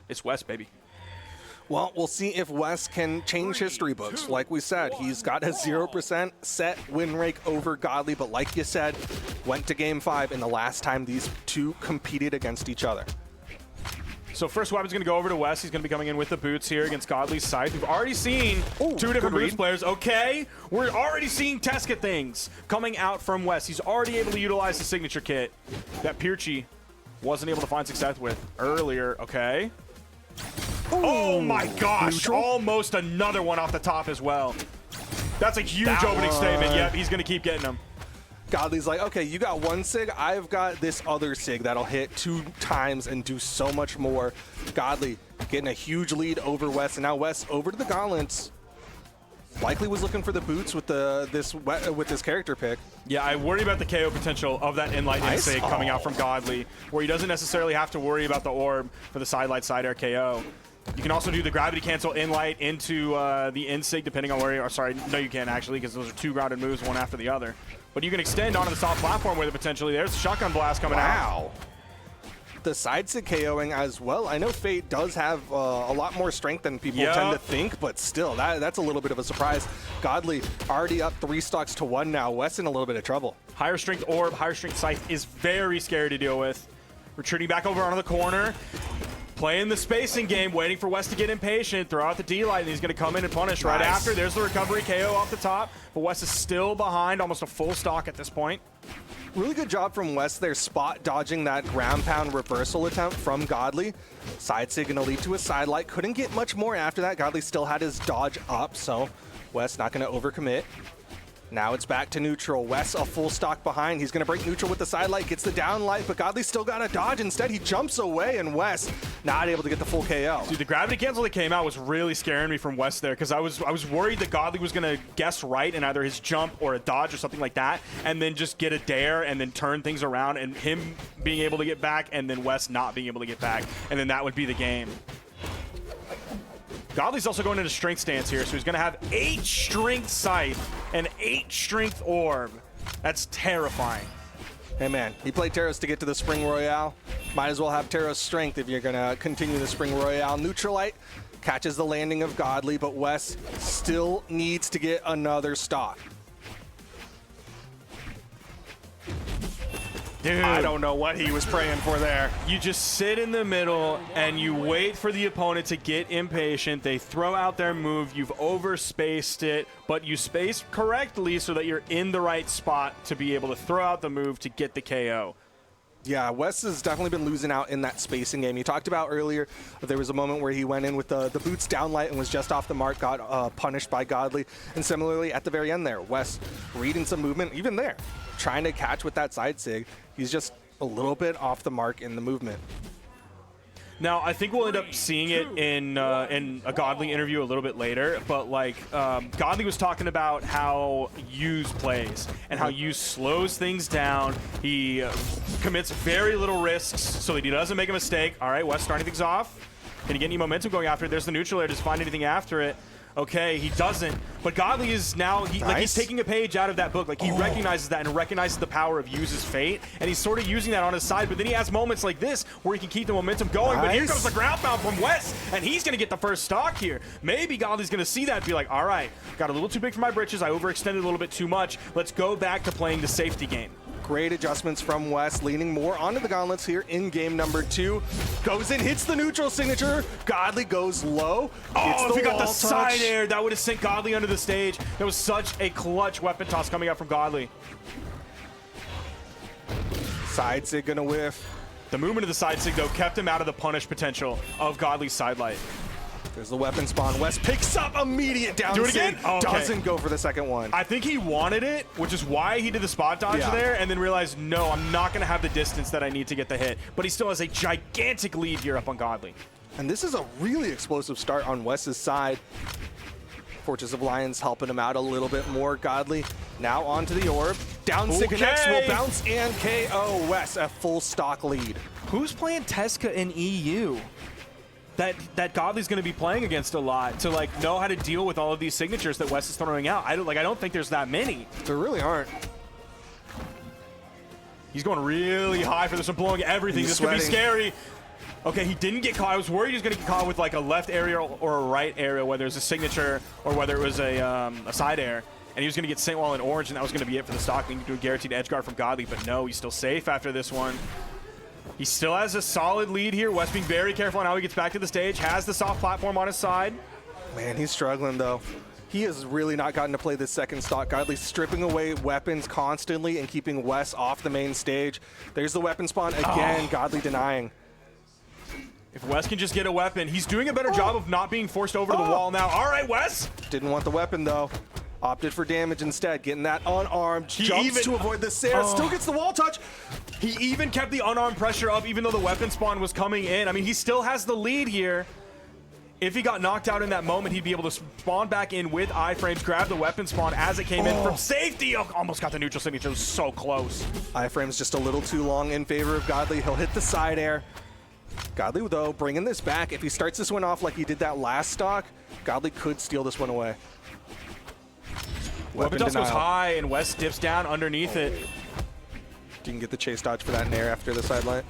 it's Wess, baby. Well, we'll see if Wess can change history books. Like we said, he's got a 0% set win rate over Godly, but like you said, went to Game 5 in the last time these two competed against each other. So first weapon's going to go over to Wess. He's going to be coming in with the boots here against Godly's Scythe. We've already seen two different boots players. Okay, we're already seeing Teska things coming out from Wess. He's already able to utilize the signature kit that Pirchi wasn't able to find success with earlier. Okay. Oh my gosh, neutral? Almost another one off the top as well. That's a huge opening statement. Yep, he's going to keep getting them. Godly's like, okay, you got one SIG, I've got this other SIG that'll hit 2 times and do so much more. Godly getting a huge lead over Wess, and now Wess over to the gauntlets. Likely was looking for the boots with this character pick. Yeah, I worry about the KO potential of that in-light SIG coming out from Godly, where he doesn't necessarily have to worry about the orb for the side light side air KO. You can also do the gravity cancel in-light into the in-sig depending on where you are. Sorry, no you can't actually, because those are 2 grounded moves, one after the other. But you can extend onto the soft platform with it potentially. There's the shotgun blast coming out. Wow. The side sig KOing as well. I know Fate does have a lot more strength than people tend to think, but still, that's a little bit of a surprise. Godly already up 3 stocks to 1 now. Wess in a little bit of trouble. Higher strength orb, higher strength scythe is very scary to deal with. Retreating back over onto the corner. Playing the spacing game, waiting for Wess to get impatient, throw out the D-Light, and he's going to come in and punish right after. There's the recovery KO off the top, but Wess is still behind, almost a full stock at this point. Really good job from Wess there, spot dodging that ground pound reversal attempt from Godly. Side sig going to lead to a side light. Couldn't get much more after that. Godly still had his dodge up, so Wess not going to overcommit. Now it's back to neutral. Wess a full stock behind. He's going to break neutral with the side light, gets the down light, but Godly still got a dodge. Instead, he jumps away, and Wess not able to get the full KO. Dude, the gravity cancel that came out was really scaring me from Wess there, because I was worried that Godly was going to guess right in either his jump or a dodge or something like that, and then just get a dare and then turn things around, and him being able to get back, and then Wess not being able to get back, and then that would be the game. Godly's also going into strength stance here, so he's going to have 8 strength scythe and 8 strength orb. That's terrifying. Hey man, he played Teros to get to the Spring Royale. Might as well have Teros strength if you're going to continue the Spring Royale. Neutralite catches the landing of Godly, but Wess still needs to get another stock. Dude, I don't know what he was praying for there. You just sit in the middle and you wait for the opponent to get impatient. They throw out their move. You've overspaced it, but you space correctly so that you're in the right spot to be able to throw out the move to get the KO. Yeah, Wess has definitely been losing out in that spacing game. You talked about earlier, there was a moment where he went in with the boots downlight and was just off the mark, got punished by Godly. And similarly, at the very end there, Wess reading some movement, even there, trying to catch with that side sig. He's just a little bit off the mark in the movement. Now, I think we'll end up seeing it in a Godly interview a little bit later, but like Godly was talking about how Use plays and how Use slows things down. He commits very little risks so that he doesn't make a mistake. All right, Wess starting things off. Can he get any momentum going after it? There's the neutral air. Does he find anything after it? Okay, he doesn't. But Godly is now, like he's taking a page out of that book. Like he recognizes that and recognizes the power of Use's fate. And he's sort of using that on his side. But then he has moments like this where he can keep the momentum going. But here comes the ground pound from Wess. And he's going to get the first stock here. Maybe Godly's going to see that and be like, all right, got a little too big for my britches. I overextended a little bit too much. Let's go back to playing the safety game. Great adjustments from Wess, leaning more onto the gauntlets here in game number 2. Goes in, hits the neutral signature. Godly goes low. Oh, if he got the side air, that would have sent Godly under the stage. That was such a clutch weapon toss coming out from Godly. Side sig gonna whiff. The movement of the side sig, though, kept him out of the punish potential of Godly's side light. There's the weapon spawn. Wess picks up immediate down. Do it again? Oh, okay. Doesn't go for the second one. I think he wanted it, which is why he did the spot dodge there, and then realized, no, I'm not going to have the distance that I need to get the hit. But he still has a gigantic lead here up on Godly. And this is a really explosive start on Wess's side. Fortress of Lions helping him out a little bit more. Godly now onto the orb. Down sig connects, will bounce and KO Wess, a full stock lead. Who's playing Teska in EU? That Godly's going to be playing against a lot to like know how to deal with all of these signatures that Wess is throwing out. I don't think there's that many. There really aren't. He's going really high for this one, blowing everything. This could be scary. Okay, he didn't get caught. I was worried he was going to get caught with like a left aerial or a right aerial, whether it was a signature or whether it was a side air. And he was going to get sent while in orange, and that was going to be it for the stock. We need to do a guaranteed edge guard from Godly, but no, he's still safe after this one. He still has a solid lead here. Wess being very careful on how he gets back to the stage. Has the soft platform on his side. Man, he's struggling, though. He has really not gotten to play this second stock. Godly stripping away weapons constantly and keeping Wess off the main stage. There's the weapon spawn again. Godly denying. If Wess can just get a weapon, he's doing a better job of not being forced over to the wall now. All right, Wess. Didn't want the weapon, though. Opted for damage instead, getting that unarmed. Jumps to avoid the Sarah. Still gets the wall touch. He even kept the unarmed pressure up even though the weapon spawn was coming in. I mean, he still has the lead here. If he got knocked out in that moment, he'd be able to spawn back in with iframes, grab the weapon spawn as it came in from safety. Oh, almost got the neutral signature. It was so close. Iframes just a little too long in favor of Godly. He'll hit the side air. Godly, though, bringing this back. If he starts this one off like he did that last stock, Godly could steal this one away. Weapon toss goes high, and Wess dips down underneath it. You can get the chase dodge for that nair after the sideline.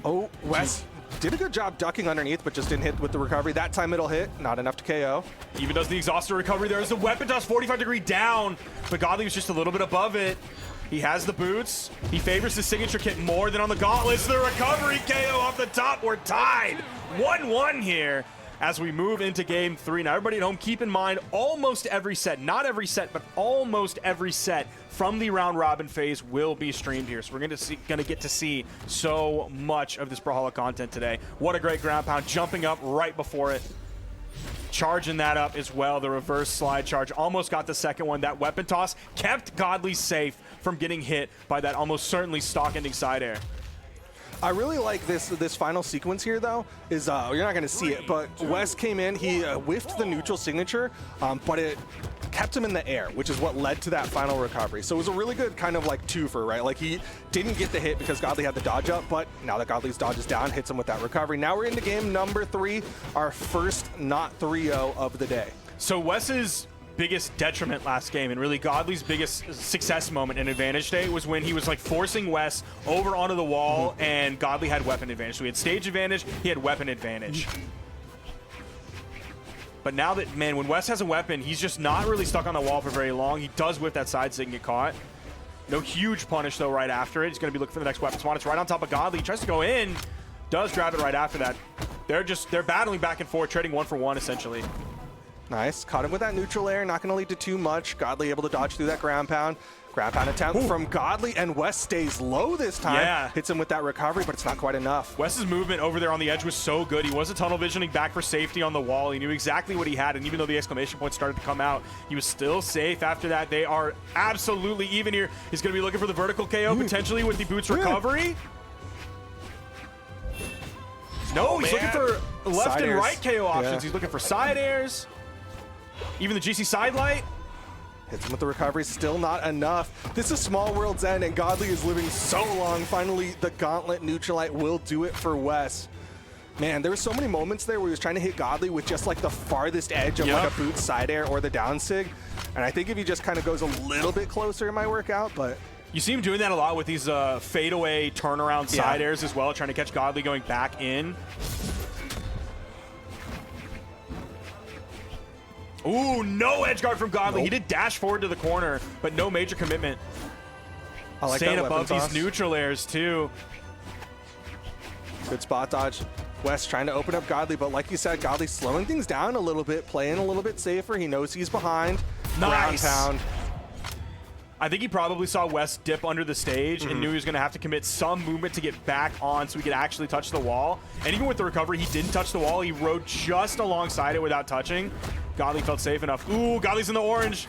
Oh, Wess did a good job ducking underneath, but just didn't hit with the recovery. That time it'll hit, not enough to KO. Even does the exhausted recovery. There's the weapon toss, 45-degree down, but Godly was just a little bit above it. He has the boots. He favors his signature kit more than on the gauntlets. The recovery KO off the top. We're tied 1-1 here as we move into game 3. Now, everybody at home, keep in mind, almost every set, not every set, but almost every set from the round robin phase will be streamed here. So we're going to get to see so much of this Brawlhalla content today. What a great ground pound, jumping up right before it. Charging that up as well. The reverse slide charge almost got the second one. That weapon toss kept Godly safe from getting hit by that almost certainly stock ending side air. I really like this final sequence here, though, is you're not going to see it, but Wess came in, he whiffed the neutral signature, but it kept him in the air, which is what led to that final recovery. So it was a really good kind of like twofer, right? Like he didn't get the hit because Godly had the dodge up, but now that Godly's dodge is down, hits him with that recovery. Now we're into game number 3, our first not 3-0 of the day. So Wess's biggest detriment last game, and really Godly's biggest success moment in advantage day, was when he was like forcing Wess over onto the wall and Godly had weapon advantage. So he had stage advantage, he had weapon advantage. But now that, man, when Wess has a weapon, he's just not really stuck on the wall for very long. He does whip that side so he can get caught. No huge punish though right after it. He's going to be looking for the next weapon spawn. It's right on top of Godly. He tries to go in, does grab it right after that. They're battling back and forth, trading 1 for 1 essentially. Nice. Caught him with that neutral air. Not going to lead to too much. Godly able to dodge through that ground pound. Ground pound attempt from Godly, and Wess stays low this time. Yeah. Hits him with that recovery, but it's not quite enough. Wess's movement over there on the edge was so good. He wasn't tunnel visioning back for safety on the wall. He knew exactly what he had, and even though the exclamation point started to come out, he was still safe after that. They are absolutely even here. He's going to be looking for the vertical KO, potentially with the boots recovery. No, he's looking for left Side and airs. right KO options. Yeah. He's looking for side airs. Even the GC side light. Hits him with the recovery, still not enough. This is Small World's End, and Godly is living so long. Finally, the Gauntlet Neutralite will do it for Wess. Man, there were so many moments there where he was trying to hit Godly with just like the farthest edge of like a boot side air or the down sig. And I think if he just kind of goes a little bit closer, it might work out, but... You see him doing that a lot with these fadeaway turnaround side airs as well, trying to catch Godly going back in. Ooh, no edge guard from Godly. He did dash forward to the corner, but no major commitment. I like Staying that above weapon these toss. neutral airs too. Good spot dodge. Wess trying to open up Godly, but like you said, Godly slowing things down a little bit, playing a little bit safer. He knows he's behind. Nice. Ground pound. I think he probably saw Wess dip under the stage and knew he was going to have to commit some movement to get back on so he could actually touch the wall. And even with the recovery, he didn't touch the wall. He rode just alongside it without touching. Godly felt safe enough. Ooh, Godly's in the orange.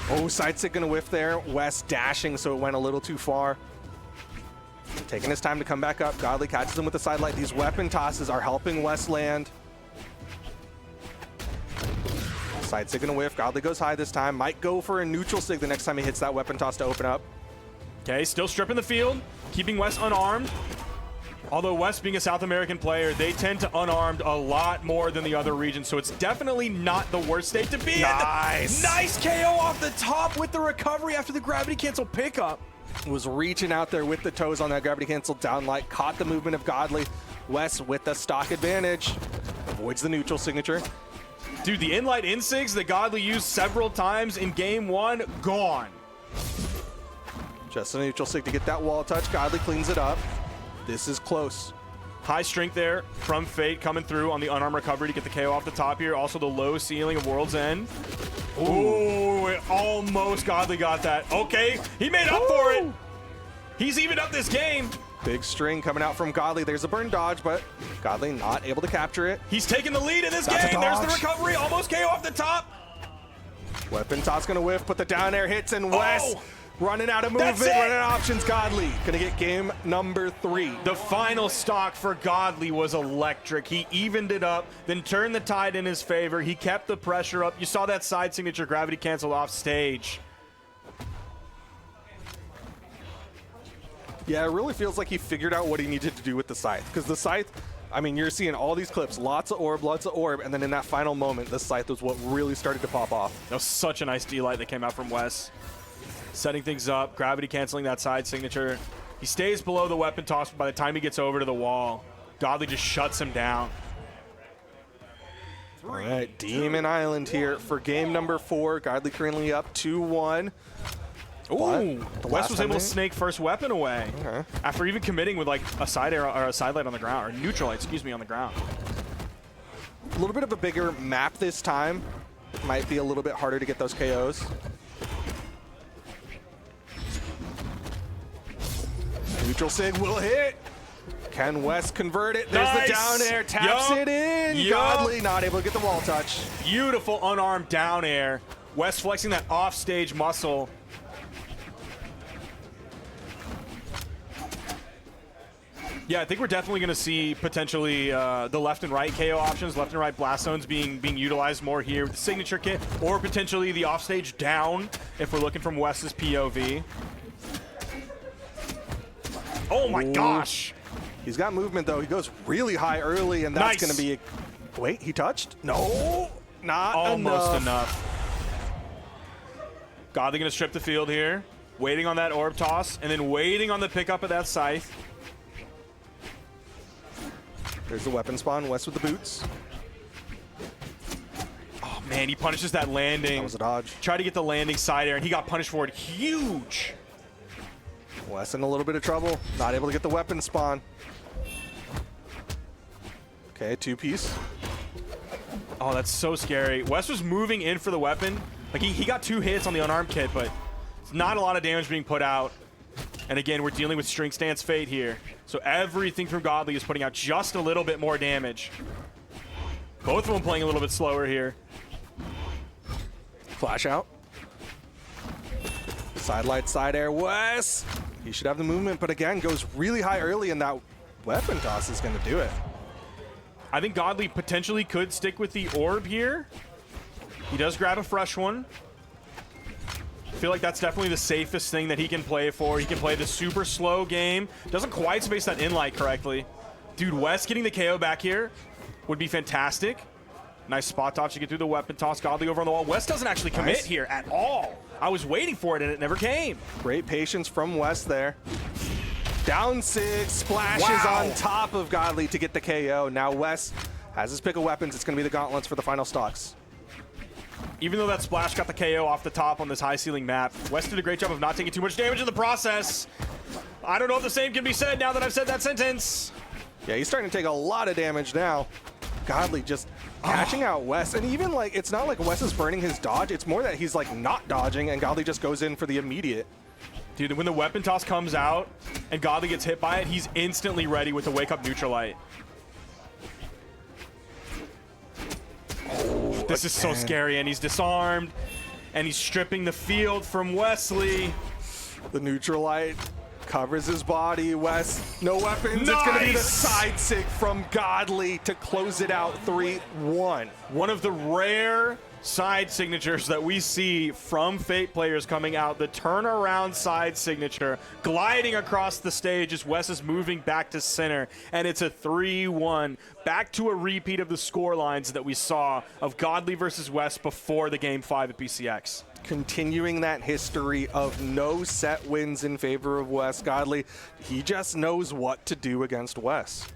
Oh, side stick gonna whiff there. Wess dashing, so it went a little too far. Taking his time to come back up. Godly catches him with the side light. These weapon tosses are helping Wess land. Side sig gonna whiff. Godly goes high this time. Might go for a neutral sig the next time he hits that weapon toss to open up. Okay, still stripping the field, keeping Wess unarmed. Although Wess being a South American player, they tend to unarmed a lot more than the other regions, so it's definitely not the worst state to be in. Nice. Nice KO off the top with the recovery after the gravity cancel pickup. was reaching out there with the toes on that gravity cancel down light, caught the movement of Godly. Wess with the stock advantage, avoids the neutral signature. Dude, the in-light insigs that Godly used several times in game 1, gone. Just a neutral sig to get that wall touch. Godly cleans it up. This is close. High strength there from Fate coming through on the unarmed recovery to get the KO off the top here. Also the low ceiling of World's End. Ooh, it almost Godly got that. Okay, he made up for it. He's evened up this game. Big string coming out from Godly. There's a burn dodge, but Godly not able to capture it. He's taking the lead in this game. There's the recovery. Almost KO off the top. Weapon toss gonna whiff, but the down air hits, and Wess running out of movement, running out of options. Godly gonna get game number 3. The final stock for Godly was electric. He evened it up, then turned the tide in his favor. He kept the pressure up. You saw that side signature gravity canceled off stage. Yeah, it really feels like he figured out what he needed to do with the Scythe. Because the Scythe, I mean, you're seeing all these clips, lots of orb, and then in that final moment, the Scythe was what really started to pop off. That was such a nice D-light that came out from Wess. Setting things up, gravity canceling that side signature. He stays below the weapon toss, but by the time he gets over to the wall, Godly just shuts him down. All right, Demon Island here for game number 4. Godly currently up 2-1. Ooh, Wess was able to snake first weapon away after even committing with like a side arrow or a side light on the ground, or neutral light, excuse me, on the ground. A little bit of a bigger map this time. Might be a little bit harder to get those KOs. Neutral sig will hit. Can Wess convert it? There's the down air, taps it in. Godly not able to get the wall touch. Beautiful unarmed down air. Wess flexing that offstage muscle. Yeah, I think we're definitely going to see potentially the left and right KO options, left and right blast zones being utilized more here with the signature kit, or potentially the offstage down if we're looking from Wess's POV. Oh my gosh! He's got movement though. He goes really high early, and that's going to be a... Wait, he touched? No, not almost enough. Godly going to strip the field here, waiting on that orb toss, and then waiting on the pickup of that scythe. There's the weapon spawn, Wess with the boots. Oh man, he punishes that landing. That was a dodge. Tried to get the landing side air, and he got punished for it. Huge. Wess in a little bit of trouble. Not able to get the weapon spawn. Okay, 2-piece. Oh, that's so scary. Wess was moving in for the weapon. Like he got 2 hits on the unarmed kit, but it's not a lot of damage being put out. And again, we're dealing with string stance Fate here. So everything from Godly is putting out just a little bit more damage. Both of them playing a little bit slower here. Flash out. Side light, side air, Wess. He should have the movement, but again, goes really high early, and that weapon toss is going to do it. I think Godly potentially could stick with the orb here. He does grab a fresh one. I feel like that's definitely the safest thing that he can play for. He can play the super slow game. Doesn't quite space that in-light correctly. Dude, Wess getting the KO back here would be fantastic. Nice spot dodge to get through the weapon toss. Godly over on the wall. Wess doesn't actually commit here at all. I was waiting for it, and it never came. Great patience from Wess there. Down 6, splashes on top of Godly to get the KO. Now Wess has his pick of weapons. It's going to be the gauntlets for the final stocks. Even though that splash got the KO off the top on this high ceiling map, Wess did a great job of not taking too much damage in the process. I don't know if the same can be said now that I've said that sentence. Yeah, he's starting to take a lot of damage now. Godly just catching out Wess. And even like, it's not like Wess is burning his dodge. It's more that he's like not dodging, and Godly just goes in for the immediate. Dude, when the weapon toss comes out and Godly gets hit by it, he's instantly ready with the wake up neutral light. This is so scary, and he's disarmed, and he's stripping the field from Wesley. The neutral light covers his body. Wess, no weapons. It's going to be the side sig from Godly to close it out 3-1. One of the rare side signatures that we see from Fate players coming out, the turnaround side signature, gliding across the stage as Wess is moving back to center, and it's a 3-1. Back to a repeat of the score lines that we saw of Godly versus Wess before the Game 5 at BCX. continuing that history of no set wins in favor of Wess. Godly, he just knows what to do against Wess.